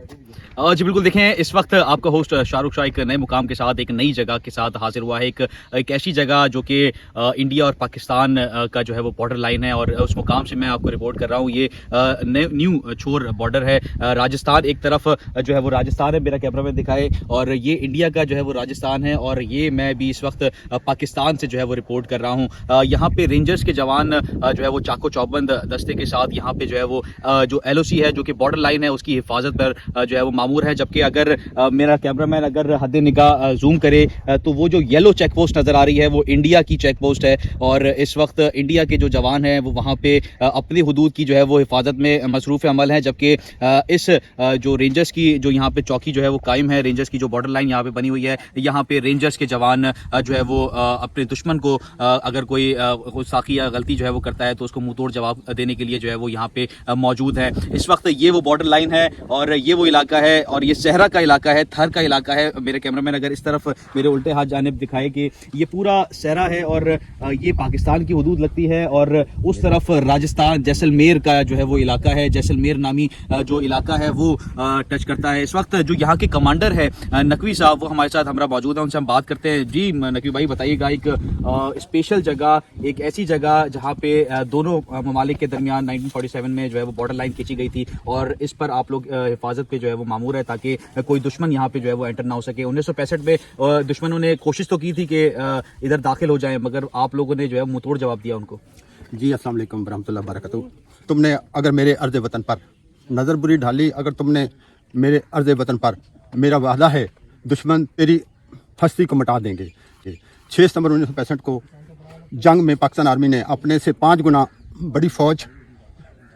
जी बिल्कुल, देखें इस वक्त आपका होस्ट शाहरुख शाह एक नए मुकाम के साथ, एक नई जगह के साथ हाजिर हुआ है। एक ऐसी जगह जो कि इंडिया और पाकिस्तान का जो है वो बॉर्डर लाइन है, और उस मुकाम से मैं आपको रिपोर्ट कर रहा हूँ। ये न्यू छोर बॉर्डर है। राजस्थान एक तरफ जो है वो राजस्थान है, मेरा कैमरा में दिखाए, और ये इंडिया का जो है वो राजस्थान है, और ये मैं भी इस वक्त पाकिस्तान से जो है वो रिपोर्ट कर रहा हूँ। यहाँ पे रेंजर्स के जवान जो है वो चाको चौबंद दस्ते के साथ यहाँ पे जो है वो जो LOC है, जो कि बॉर्डर लाइन है, उसकी हिफाजत पर जो है वो मामूर है। जबकि अगर मेरा कैमरामैन अगर हद निगाह जूम करे तो वो जो येलो चेक पोस्ट नज़र आ रही है वो इंडिया की चेक पोस्ट है, और इस वक्त इंडिया के जो जवान हैं वो वहाँ पे अपनी हुदूद की जो है वो हिफाजत में मसरूफ़ अमल है। जबकि इस जो रेंजर्स की जो यहाँ पे चौकी जो है वो कायम है, रेंजर्स की जो बॉर्डर लाइन यहाँ पे बनी हुई है, यहाँ पे रेंजर्स के जवान जो है वो अपने दुश्मन को अगर कोई साखी या गलती जो है वो करता है तो उसको मुंह तोड़ जवाब देने के लिए जो है वो यहाँ पे मौजूद है। इस वक्त ये वो बॉर्डर लाइन है, और ये वो इलाका है, और ये सहरा का इलाका है, थर का इलाका है। मेरे कैमरामैन अगर इस तरफ मेरे उल्टे हाथ जानिब दिखाए कि ये पूरा सहरा है, और ये पाकिस्तान की हुदूद लगती है, और उस तरफ राजस्थान जैसलमेर का जो है वो इलाका है, जैसलमेर नामी जो इलाका है वो टच करता है। इस वक्त जो यहाँ के कमांडर है नकवी साहब, वो हमारे साथ हमरा मौजूद है, उनसे हम बात करते हैं। जी नकवी भाई, बताइएगा एक स्पेशल जगह, एक ऐसी जगह जहाँ पे दोनों ममालिक के दरमियान 1947 में जो है वो बॉर्डर लाइन खींची गई थी, और इस पर आप लोग हिफाजत पे जो है वो मामूर है, ताकि कोई दुश्मन यहाँ पे जो है वो एंटर ना हो सके। 1965 में दुश्मनों ने कोशिश तो की थी कि इधर दाखिल हो जाएं, मगर आप लोगों ने जो है मुंहतोड़ जवाब दिया उनको। जी अस्सलाम वालेकुम रहमतुल्लाह बरकातहू। तुमने अगर मेरे अर्ज़ वतन पर नज़र बुरी ढाली, अगर तुमने मेरे अर्ज़ वतन पर, मेरा वादा है दुश्मन तेरी हस्ती को मिटा देंगे। 6 सितंबर 1965 को जंग में पाकिस्तान आर्मी ने अपने से 5 गुना बड़ी फ़ौज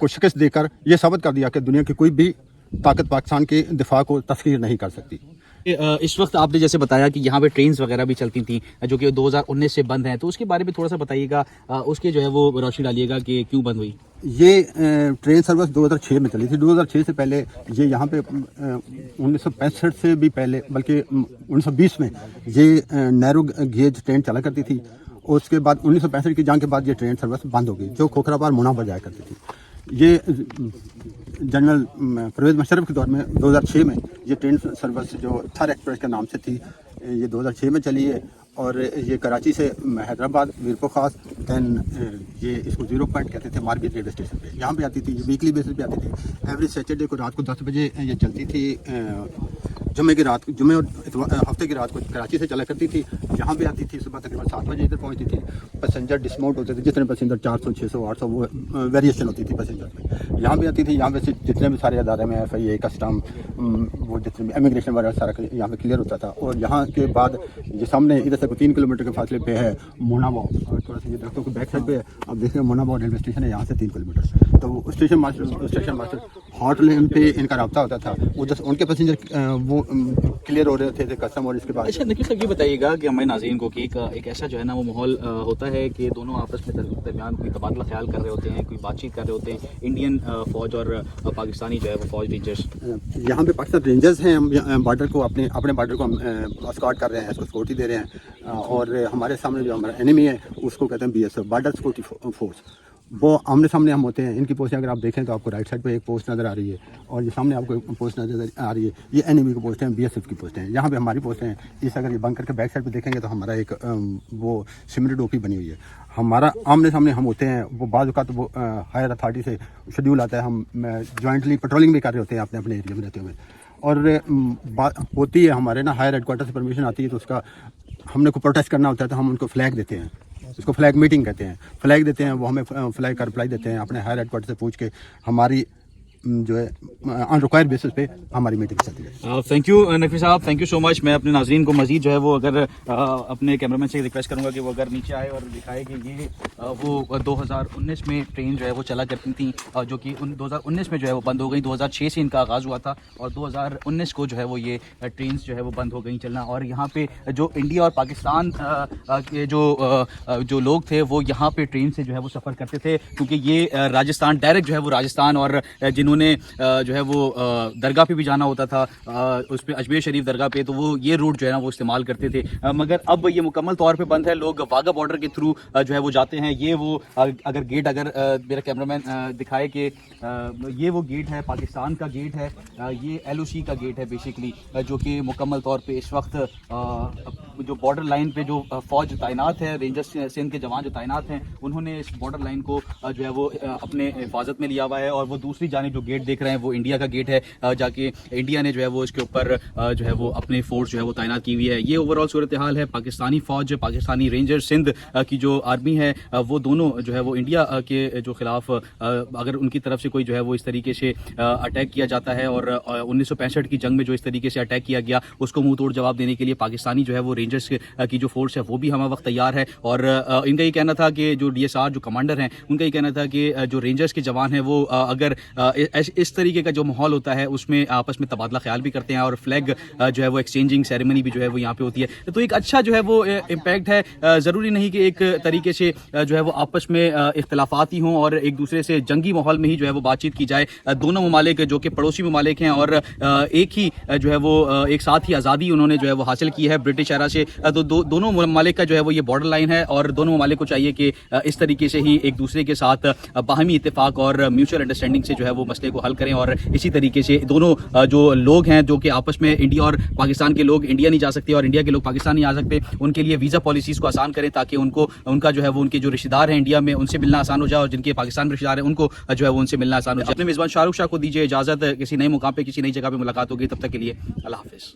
को शिकस्त देकर यह साबित कर दिया कि दुनिया की कोई भी ताकत पाकिस्तान के दिफा को तस्खीर नहीं कर सकती। इस वक्त आपने जैसे बताया कि यहाँ पे ट्रेन्स वगैरह भी चलती थी जो कि 2019 से बंद हैं, तो उसके बारे में थोड़ा सा बताइएगा, उसके जो है वो रोशनी डालिएगा कि क्यों बंद हुई। ये ट्रेन सर्विस 2006 में चली थी। 2006 से पहले ये यहाँ पे 1965 से भी पहले, बल्कि 1920 में ये नैरो गेज ट्रेन चला करती थी। उसके बाद 1965 की जंग के बाद ये ट्रेन सर्विस बंद हो गई, जो खोखराबाद मुनाबा जाया करती थी। ये जनरल परवेज़ मुशर्रफ के दौर में 2006 में ये ट्रेन सर्विस जो थर एक्सप्रेस के नाम से थी, ये 2006 में चली है, और ये कराची से हैदराबाद, वीरपुर खास, दैन ये इसको 0 पॉइंट कहते थे, मार्केट रेलवे स्टेशन पे यहाँ पे आती थी। ये वीकली बेसिस पे आती थी। एवरी सैटरडे को रात को 10 बजे ये चलती थी। जुमे की रात, जुमे और हफ्ते की रात को कराची से चला करती थी, यहाँ पे आती थी। सुबह तकरीबन 7 बजे इधर पहुँचती थी। पैसेंजर डिसमाउंट होते थे, जितने पैसेंजर 400, 600, 800 वो वेरिएशन होती थी पैसेंजर में। यहाँ पे आती थी। यहाँ पे से जितने भी सारे अदारे में FIA, कस्टम, वो जितने भी इमिग्रेशन वगैरह सारा यहाँ पे क्लियर होता था। और यहाँ के बाद ये सामने इधर से 3 किलोमीटर के फासले पे है मोनाबा, थोड़ा सा ये दरख्तों के बैक साइड पे है। अब देखिए मोनाबा रेलवे स्टेशन है, यहाँ से 3 किलोमीटर। तो स्टेशन मास्टर हॉटलाइन पे इनका रब्ता होता था। उधर उनके पैसेंजर वो क्लियर हो रहे थे कस्टम। और इसके बाद अच्छा नकीब साहब, ये बताइएगा कि हमारे नाज़रीन को कि एक ऐसा जो है ना वो माहौल होता है कि दोनों आपस में दरमियान कोई तबादला ख्याल कर रहे होते हैं, कोई बातचीत कर रहे होते हैं, इंडियन फ़ौज और पाकिस्तानी जो है वो फ़ौज रेंजर्स। यहाँ पे पाकिस्तान रेंजर्स हैं, हम बॉर्डर को अपने बॉर्डर को हम स्कॉट कर रहे हैं, इसको सिक्योरिटी दे रहे हैं। और हमारे सामने जो हमारा एनिमी है उसको कहते हैं BSF, बॉर्डर सिक्योरिटी फोर्स। वो आमने सामने हम होते हैं। इनकी पोस्टें अगर आप देखें तो आपको राइट साइड पे एक पोस्ट नज़र आ रही है, और ये सामने आपको एक पोस्ट नज़र आ रही है। ये एनिमी की पोस्ट है, BSF की पोस्ट है। यहाँ पे हमारी पोस्टें हैं। इस अगर ये बंकर के बैक साइड पे देखेंगे तो हमारा एक वो सिमरी डोकी बनी हुई है। हमारा आमने सामने हम होते हैं। वो बाज़ औक़ात वो हायर अथॉरिटी से शेड्यूल आता है, हम जॉइंटली पेट्रोलिंग भी कर रहे होते हैं अपने एरिया में रहते हुए। और बात होती है हमारे ना हायर हेडक्वार्टर से परमिशन आती है, तो उसका हमने को प्रोटेस्ट करना होता है, तो हम उनको फ्लैग देते हैं। इसको फ्लैग मीटिंग कहते हैं। फ्लैग देते हैं, वो हमें फ्लैग का रिप्लाई देते हैं। अपने हायर हेडक्वार्टर से पूछ के हमारी जो है अनरिक्वायर्ड बेसिस पे हमारी मीटिंग चलती है। थैंक यू नकवी साहब, थैंक यू सो मच। मैं अपने नाज़रीन को मजीद जो है वो अगर अपने कैमरामैन से रिक्वेस्ट करूंगा कि वो अगर नीचे आए और दिखाए कि ये वो 2019 में ट्रेन जो है वो चला करती थी, जो कि 2019 में जो है वो बंद हो गई। 2006 से इनका आगाज़ हुआ था, और 2019 को जो है वो ये ट्रेन जो है वो बंद हो गई चलना। और यहाँ पे जो इंडिया और पाकिस्तान के जो लोग थे वो यहाँ पे ट्रेन से जो है वो सफ़र करते थे, क्योंकि ये राजस्थान डायरेक्ट जो है वो राजस्थान, और जिन्होंने نے جو ہے وہ درگاہ پہ بھی جانا ہوتا تھا، اس پہ اجمیر شریف درگاہ پہ، تو وہ یہ روڈ جو ہے نا وہ استعمال کرتے تھے، مگر اب یہ مکمل طور پہ بند ہے. لوگ واگا بارڈر کے تھرو جو ہے وہ جاتے ہیں. یہ وہ اگر گیٹ، اگر میرا کیمرہ مین دکھائے کہ یہ وہ گیٹ ہے، پاکستان کا گیٹ ہے، یہ LOC کا گیٹ ہے بیسیکلی، جو کہ مکمل طور پہ اس وقت جو بارڈر لائن پہ جو فوج تعینات ہے، رینجرز سندھ کے جوان جو تعینات ہیں، انہوں نے اس بارڈر لائن کو جو ہے وہ اپنے حفاظت میں لیا ہوا ہے. اور وہ دوسری جانب جو گیٹ دیکھ رہے ہیں وہ انڈیا کا گیٹ ہے، جا کے انڈیا نے جو ہے وہ اس کے اوپر جو ہے وہ اپنے فورس جو ہے وہ تعینات کی ہوئی ہے. یہ اوور آل صورتحال ہے. پاکستانی فوج، پاکستانی رینجر سندھ کی جو آرمی ہے، وہ دونوں جو ہے وہ انڈیا کے جو خلاف اگر ان کی طرف سے کوئی جو ہے وہ اس طریقے سے اٹیک کیا جاتا ہے، اور 1965 کی جنگ میں جو اس طریقے سے اٹیک کیا گیا، اس کو منہ توڑ جواب دینے کے لیے پاکستانی جو ہے وہ رینجرز کی جو فورس ہے وہ بھی ہمہ وقت تیار ہے. اور ان کا یہ کہنا تھا کہ جو DSR جو کمانڈر ہیں، ان کا یہ کہنا تھا کہ جو رینجرز کے جوان ہیں وہ اگر اس طریقے کا جو ماحول ہوتا ہے اس میں آپس میں تبادلہ خیال بھی کرتے ہیں، اور فلیگ جو ہے وہ ایکسچینجنگ سیریمنی بھی جو ہے وہ یہاں پہ ہوتی ہے. تو ایک اچھا جو ہے وہ امپیکٹ ہے. ضروری نہیں کہ ایک طریقے سے جو ہے وہ آپس میں اختلافات ہی ہوں اور ایک دوسرے سے جنگی ماحول میں ہی جو ہے وہ بات چیت کی جائے. دونوں ممالک جو کہ پڑوسی ممالک ہیں اور ایک ہی جو ہے وہ ایک ساتھ ہی آزادی انہوں نے جو ہے وہ حاصل کی ہے برٹش ایرا سے، تو دونوں ممالک کا جو ہے وہ یہ بارڈر لائن ہے، اور دونوں ممالک کو چاہیے کہ اس طریقے سے ہی ایک دوسرے کے ساتھ باہمی اتفاق اور میوچل انڈرسٹینڈنگ سے جو ہے وہ مسئلے کو حل کریں. اور اسی طریقے سے دونوں جو لوگ ہیں جو کہ آپس میں انڈیا اور پاکستان کے لوگ انڈیا نہیں جا سکتے اور انڈیا کے لوگ پاکستان نہیں آ سکتے، ان کے لیے ویزا پالیسیز کو آسان کریں تاکہ ان کا جو ہے وہ ان کے جو رشتہ دار ہیں انڈیا میں ان سے ملنا آسان ہو جائے، اور جن کے پاکستان میں رشتہ دار ہیں ان کو جو ہے وہ ان سے ملنا آسان ہو جائے. اپنے میزبان شاہ رخ شاہ کو دیجیے اجازت. کسی نئے مقام پہ کسی نئی جگہ پہ ملاقات ہوگی. تب تک کے لیے اللہ حافظ.